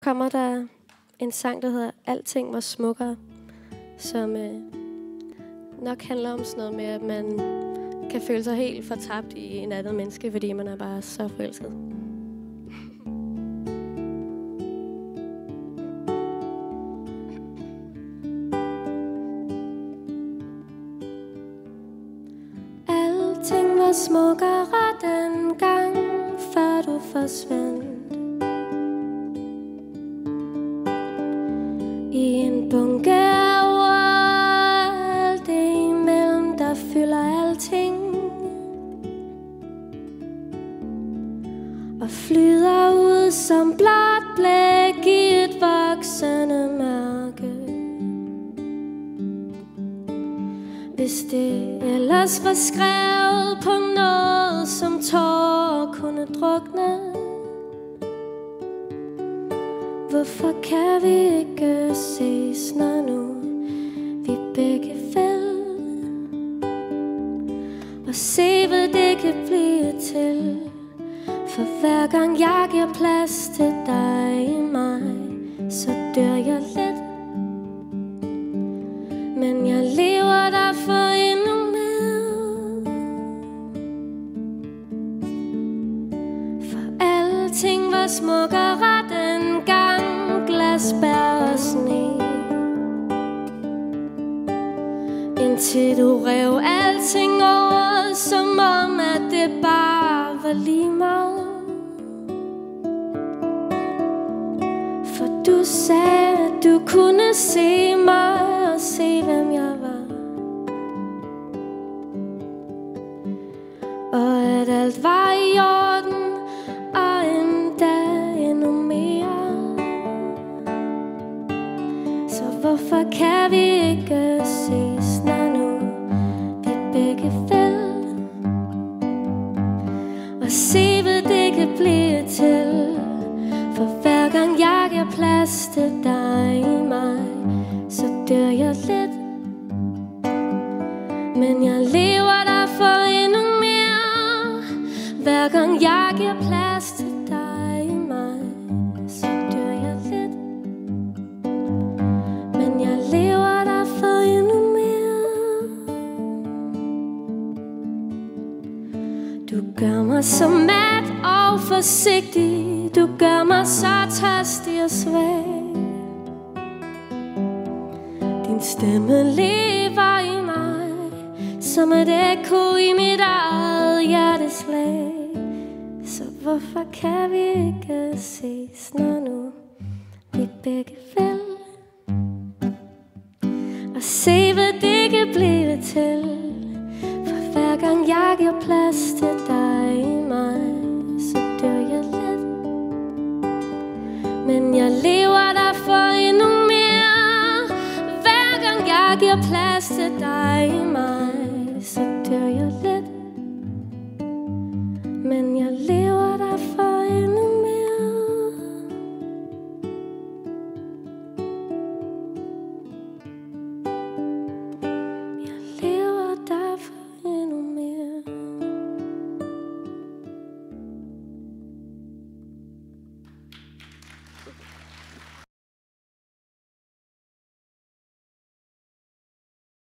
Kommer der en sang, der hedder Alting var smukkere, som nok handler om sådan noget med, at man kan føle sig helt fortabt i en anden menneske, fordi man er bare så forelsket. Alting var smukkere dengang, før du forsvandt. I en bunke af ord, alt det imellem, der fylder alting og flyder ud som blåt blæk i et voksende mørke. Hvis det ellers var skrevet på noget, som tårer kunne drukne, hvorfor kan vi ikke ses, når nu vi begge vil? Og se, hvad det kan blive til. For hver gang jeg giver plads til dig i mig, så dør jeg lidt. Men jeg lever der for endnu mere. For alting var smukkere dengang, glasbær og sne, indtil du rev alting over, som om at det bare var lige meget. For du sagde, at du kunne se mig og se, hvem jeg var, og at alt var i orden, og endda endnu mere. Så hvorfor kan vi ikke ses, når nu vi begge vil? Og se, hvad det kan blive til. For hver gang jeg giver plads til dig i mig, så dør jeg lidt. Men jeg lever der for endnu mere. Hver gang jeg giver plads til dig i mig, så dør jeg lidt. Men jeg lever der for endnu mere. Du gør mig så mat og forsigtig, du gør mig så tørstig og svag. Din stemme lever i mig, som et ekko i mit eget hjerteslag. Så hvorfor kan vi ikke ses, når nu vi begge vil? Og se, hvad det kan blive til. For hver gang jeg giver plads til dig i mig, så dør jeg lidt. Men jeg lever der for endnu mere. Hver gang jeg giver plads til dig i mig, så dør jeg lidt. Men jeg lever der for